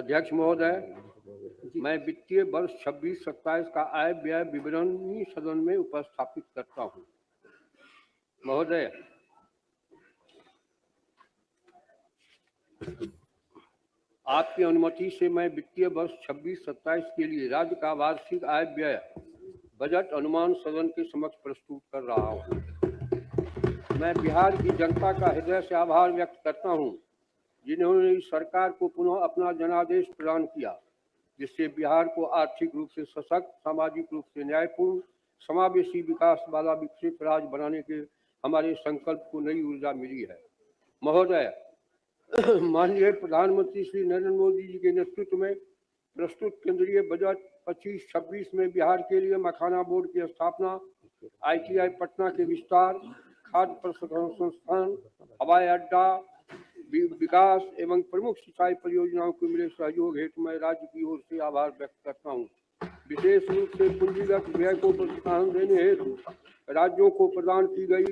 अध्यक्ष महोदय, मैं वित्तीय वर्ष 26-27 का आय व्यय विवरणी सदन में उपस्थापित करता हूं। महोदय, आपकी अनुमति से मैं वित्तीय वर्ष 26-27 के लिए राज्य का वार्षिक आय व्यय बजट अनुमान सदन के समक्ष प्रस्तुत कर रहा हूं। मैं बिहार की जनता का हृदय से आभार व्यक्त करता हूं, जिन्होंने इस सरकार को पुनः अपना जनादेश प्रदान किया, जिससे बिहार को आर्थिक रूप से सशक्त, सामाजिक रूप से न्यायपूर्ण, समावेशी विकास वाला विकसित राज्य बनाने के हमारे संकल्प को नई ऊर्जा मिली है। महोदय, माननीय प्रधानमंत्री श्री नरेंद्र मोदी जी के नेतृत्व में प्रस्तुत केंद्रीय बजट 25-26 में बिहार के लिए मखाना बोर्ड की स्थापना, ITI पटना के विस्तार, खाद्य प्रसंस्करण संस्थान, हवाई अड्डा विकास एवं प्रमुख सिंचाई परियोजनाओं को मिले सहयोग हेतु मैं राज्य की ओर से आभार व्यक्त करता हूं। विशेष रूप से पूंजीगत व्यय को प्रोत्साहन देने हेतु राज्यों को प्रदान की गई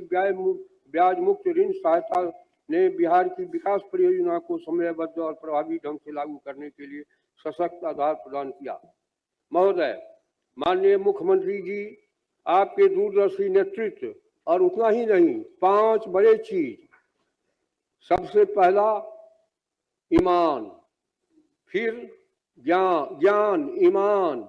ब्याज मुक्त ऋण सहायता ने बिहार की विकास परियोजना को समयबद्ध और प्रभावी ढंग से लागू करने के लिए सशक्त आधार प्रदान किया। महोदय, माननीय मुख्यमंत्री जी, आपके दूरदर्शी नेतृत्व और उतना ही नहीं, 5 बड़े चीज। सबसे पहला ईमान, फिर ज्ञान, ईमान,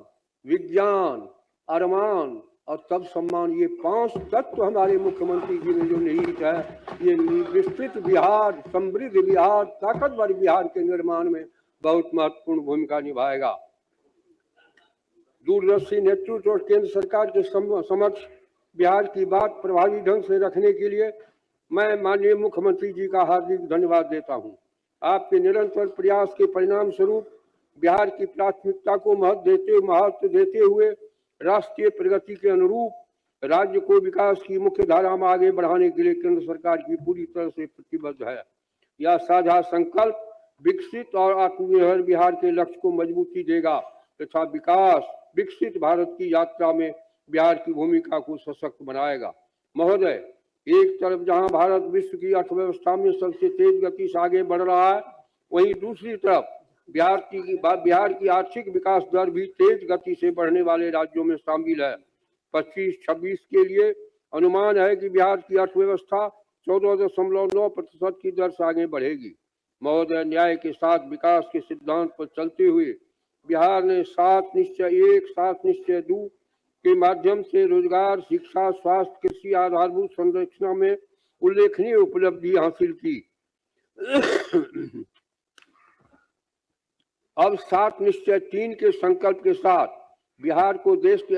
विज्ञान, अरमान और तब सम्मान। ये 5 तत्व हमारे मुख्यमंत्री जी ने जो निहित है, ये विस्तृत बिहार, समृद्ध बिहार, ताकतवर बिहार के निर्माण में बहुत महत्वपूर्ण भूमिका निभाएगा। दूरदर्शी नेतृत्व और केंद्र सरकार के समक्ष बिहार की बात प्रभावी ढंग से रखने के लिए मैं माननीय मुख्यमंत्री जी का हार्दिक धन्यवाद देता हूं। आपके निरंतर प्रयास के परिणाम स्वरूप बिहार की प्राथमिकता को महत्व देते हुए राष्ट्रीय प्रगति के अनुरूप राज्य को विकास की मुख्य धारा में आगे बढ़ाने के लिए केंद्र सरकार की पूरी तरह से प्रतिबद्ध है। यह साझा संकल्प विकसित और आत्मनिर्भर बिहार के लक्ष्य को मजबूती देगा तथा विकसित भारत की यात्रा में बिहार की भूमिका को सशक्त बनाएगा। महोदय, एक तरफ जहां भारत विश्व की अर्थव्यवस्था में सबसे तेज गति से आगे बढ़ रहा है, वहीं दूसरी तरफ बिहार की आर्थिक विकास दर भी तेज गति से बढ़ने वाले राज्यों में शामिल है। 25-26 के लिए अनुमान है कि बिहार की अर्थव्यवस्था 14.9% की दर से आगे बढ़ेगी। महोदय, न्याय के साथ विकास के सिद्धांत पर चलते हुए बिहार ने 7 निश्चय 1, 7 निश्चय 2 के माध्यम से रोजगार, शिक्षा, स्वास्थ्य, कृषि आधारभूत संरचना में उल्लेखनीय उपलब्धि हासिल की। अब 7 निश्चय 3 के संकल्प के साथ बिहार को देश के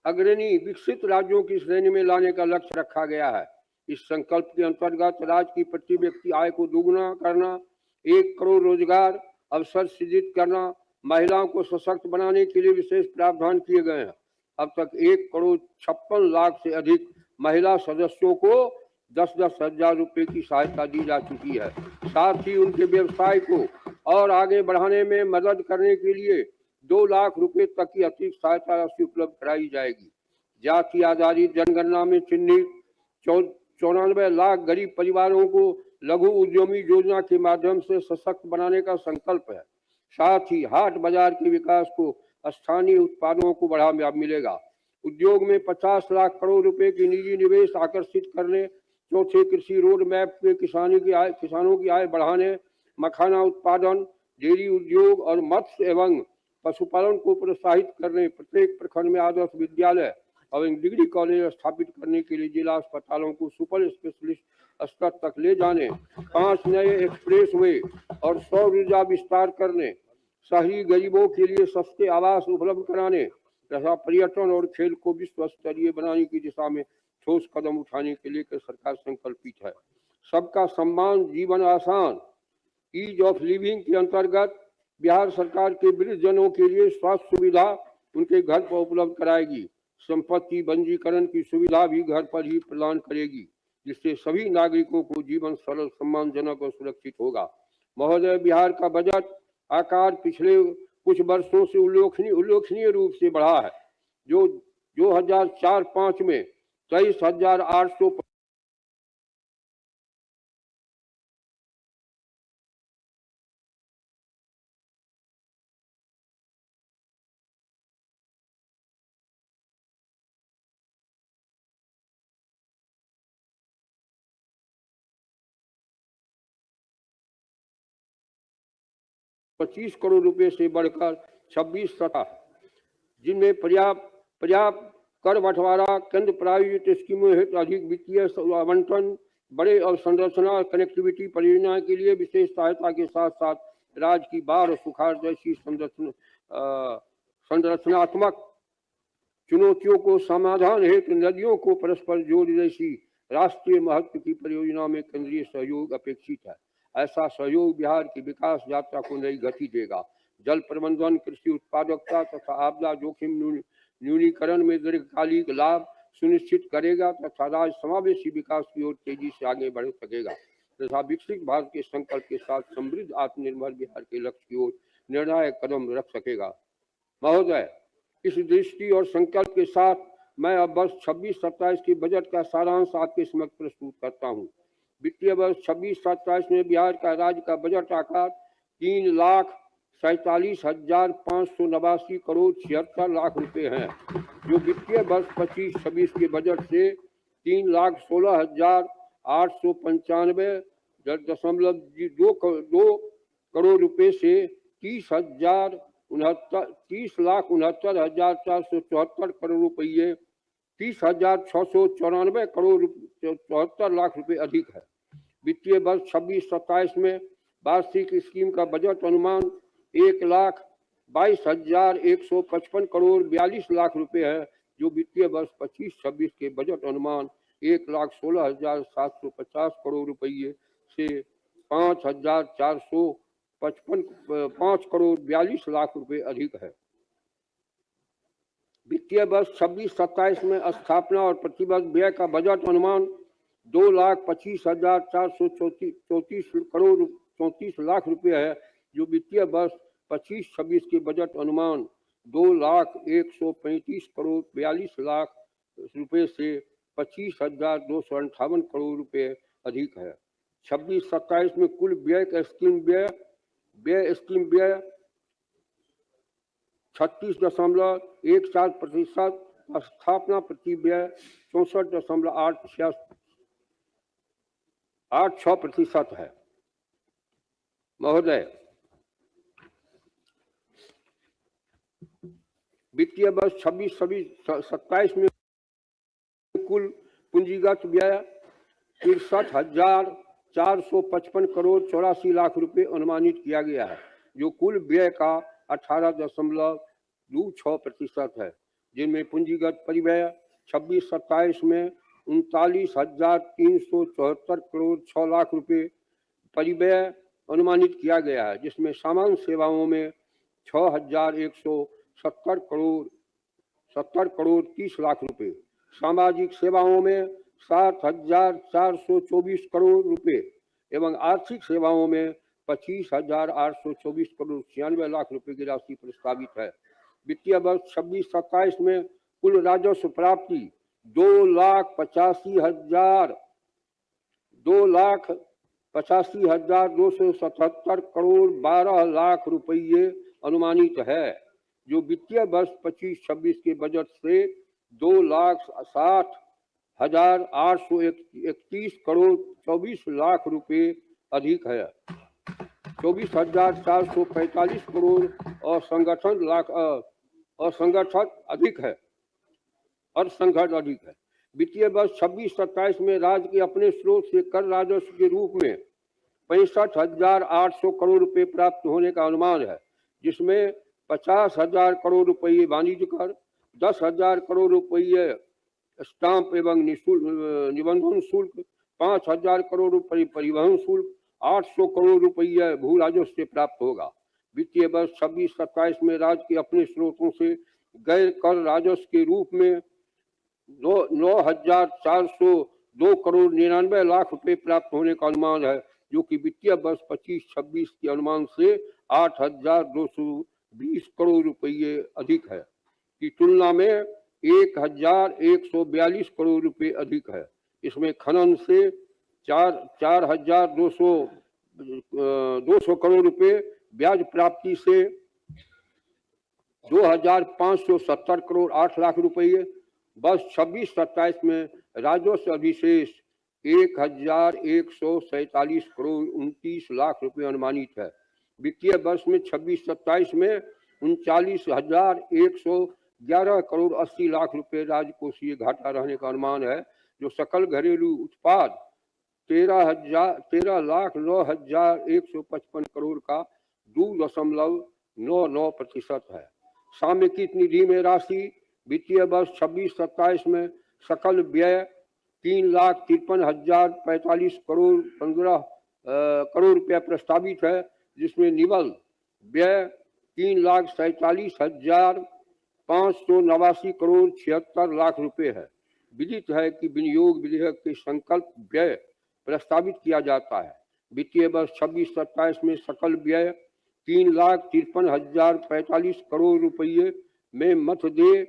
अग्रणी विकसित राज्यों की श्रेणी में लाने का लक्ष्य रखा गया है। इस संकल्प के अंतर्गत राज्य की प्रति व्यक्ति आय को दोगुना करना, 1 करोड़ रोजगार अवसर सृजित करना, महिलाओं को सशक्त बनाने के लिए विशेष प्रावधान किए गए हैं। अब तक 1,56,00,000 लाख से अधिक महिला सदस्यों को 10-10 हजार रुपए की सहायता दी जा चुकी है। साथ ही उनके व्यवसाय को और आगे बढ़ाने में मदद करने के लिए 2 लाख रुपए तक की अतिरिक्त सहायता राशि उपलब्ध कराई जाएगी। जाति आधारित जनगणना में चिन्हित 94 लाख गरीब परिवारों को लघु उद्यमी योजना के माध्यम से सशक्त बनाने का संकल्प है। साथ ही हाट बाजार के विकास को स्थानीय उत्पादों को बढ़ावा मिलेगा। उद्योग में 50 लाख करोड़ रुपए की निजी निवेश आकर्षित करने, चौथे कृषि रोड मैप के किसानों की आय बढ़ाने, मखाना उत्पादन, डेयरी उद्योग और मत्स्य एवं पशुपालन को प्रोत्साहित करने, प्रत्येक प्रखंड में आदर्श विद्यालय और डिग्री कॉलेज स्थापित करने के लिए जिला अस्पतालों को सुपर स्पेशलिस्ट स्तर तक ले जाने, 5 नए एक्सप्रेस वे और सौर ऊर्जा विस्तार करने, शहरी गरीबों के लिए सस्ते आवास उपलब्ध कराने तथा पर्यटन और खेल को विश्व स्तरीय बनाने की दिशा में ठोस कदम उठाने के लिए सरकार संकल्पित है। सबका सम्मान, जीवन आसान, ईज ऑफ लिविंग के अंतर्गत बिहार सरकार के वृद्धजनों के लिए स्वास्थ्य सुविधा उनके घर पर उपलब्ध कराएगी। संपत्ति पंजीकरण की सुविधा भी घर पर ही प्रदान करेगी, जिससे सभी नागरिकों को जीवन सरल, सम्मानजनक और सुरक्षित होगा। महोदय, बिहार का बजट आकार पिछले कुछ वर्षों से उल्लेखनीय रूप से बढ़ा है। जो 2004-05 में 23,800 25 करोड़ रुपए से बढ़कर 26 था, जिनमें पर्याप्त कर बंटवारा, केंद्र प्रायोजित स्कीमों हेतु अधिक वित्तीय आवंटन, बड़े अवसंरचना कनेक्टिविटी परियोजना के लिए विशेष सहायता के साथ साथ राज्य की बाढ़ और सुखाड़ जैसी संरचनात्मक चुनौतियों को समाधान हेतु नदियों को परस्पर जोड़ जैसी राष्ट्रीय महत्व की परियोजना में केंद्रीय सहयोग अपेक्षित है। ऐसा सहयोग बिहार की विकास यात्रा को नई गति देगा, जल प्रबंधन, कृषि उत्पादकता तथा आपदा जोखिम न्यूनीकरण में दीर्घकालिक लाभ सुनिश्चित करेगा तथा राज्य समावेशी विकास की ओर तेजी से आगे बढ़ सकेगा तथा विकसित भारत के संकल्प के साथ समृद्ध आत्मनिर्भर बिहार के लक्ष्य की ओर निर्णायक कदम रख सकेगा। महोदय, इस दृष्टि और संकल्प के साथ मैं अब वर्ष 26-27 के बजट का सारांश आपके समक्ष प्रस्तुत करता हूँ। वित्तीय वर्ष 26-27 में बिहार का राज्य का बजट आकार 3,47,589 करोड़ 76 लाख रुपए हैं, जो वित्तीय वर्ष 25-26 के बजट से 3,16,895.2 करोड़ रुपए से 30,69,474 करोड़ रुपये 30,694 करोड़ 74 लाख रुपए अधिक है। वित्तीय वर्ष 26-27 में वार्षिक स्कीम का बजट अनुमान 1,22,155 करोड़ 42 लाख रुपए है, जो वित्तीय वर्ष 25-26 के बजट अनुमान 1,16,750 करोड़ रुपये से 5,455 करोड़ 42 लाख रुपए अधिक है। वित्तीय वर्ष 26-27 में स्थापना और प्रतिवर्ष व्यय का बजट अनुमान 2,25,434 करोड़ 34 लाख रुपए है, जो वित्तीय वर्ष 25-26 के बजट अनुमान 2,01,35 करोड़ 42 लाख रुपए से 25,258 करोड़ रुपए अधिक है। 26-27 में कुल व्यय का स्कीम व्यय 36.14%, स्थापना प्रति व्यय 64.86% है। महोदय, वित्तीय वर्ष 26-27 में कुल पूंजीगत व्यय 63,455 करोड़ 84 लाख रुपए अनुमानित किया गया है, जो कुल व्यय का 18.26% है, जिनमें पूंजीगत परिव्यय 26-27 में 39,374 करोड़ 6 लाख रुपए परिव्यय अनुमानित किया गया है, जिसमें सामान्य सेवाओं में 6,170 करोड़ 30 लाख रुपए, सामाजिक सेवाओं में 7,424 करोड़ रुपए एवं आर्थिक सेवाओं में 25,824 करोड़ 96 लाख रुपए की राशि प्रस्तावित है। वित्तीय वर्ष 26-27 में कुल राजस्व प्राप्ति 2,85,277 करोड़ 12 लाख रुपये अनुमानित है, जो वित्तीय वर्ष 25-26 के बजट से 2,60,831 करोड़ 24 लाख रुपए अधिक है। 24,445 करोड़ असंगठित अधिक है। वित्तीय वर्ष 26-27 में राज्य के अपने स्रोत से कर राजस्व के रूप में 65,800 करोड़ रुपए प्राप्त होने का अनुमान है, जिसमें 50,000 करोड़ रुपये वाणिज्य कर, 10,000 करोड़ रुपये स्टाम्प एवं निबंधन शुल्क, 5,000 करोड़ रुपये परिवहन शुल्क, 800 करोड़ रुपये भू राजस्व से प्राप्त होगा। वित्तीय वर्ष 26-27 में राज्य के अपने स्रोतों से गैर कर राजस्व के रूप में 9,402 करोड़ 99 लाख रुपए प्राप्त होने का अनुमान है, जो कि वित्तीय वर्ष 25-26 के अनुमान से 8,220 करोड़ रुपये अधिक है की तुलना में 1,142 करोड़ रुपए अधिक है। इसमें खनन से 4,200 करोड़ रुपए, ब्याज प्राप्ति से 2,570 करोड़ 8 लाख रुपये, वर्ष 26-27 में राजस्व अधिशेष 1,147 करोड़ 29 लाख रुपए अनुमानित है, वित्तीय वर्ष में 26-27 में 39,111 करोड़ 80 लाख रुपए राजकोषीय घाटा रहने का अनुमान है, जो सकल घरेलू उत्पाद 13,09,155 करोड़ का 2.99% है। सामयिक निधि में राशि वित्तीय वर्ष 26-27 में सकल व्यय 3,53,045 करोड़ 15 करोड़ रुपया प्रस्तावित है, जिसमें निवल व्यय 3,47,589 करोड़ 76 लाख रुपए है। विदित है कि विनियोग विधेयक के संकल्प व्यय प्रस्तावित किया जाता है। वित्तीय वर्ष 26-27 में सकल व्यय 3,53,045 करोड़ रुपये में मध्य दे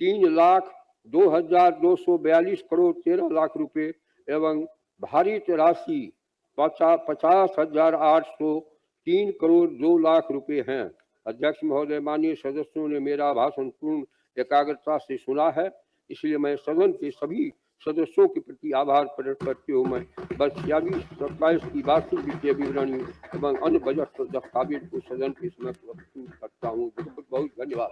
3,02,242 करोड़ 13 लाख रुपए एवं भारित राशि 50,803 करोड़ 2 लाख रुपए हैं। अध्यक्ष महोदय, माननीय सदस्यों ने मेरा भाषण पूर्ण एकाग्रता से सुना है, इसलिए मैं सदन के सभी सदस्यों के प्रति आभार प्रकट करते हुए मैं वर्ष 26-27 की वार्षिक वित्तीय विवरणी एवं अन्य बजट दस्तावेज को सदन के समक्ष प्रस्तुत करता हूँ। बहुत बहुत धन्यवाद।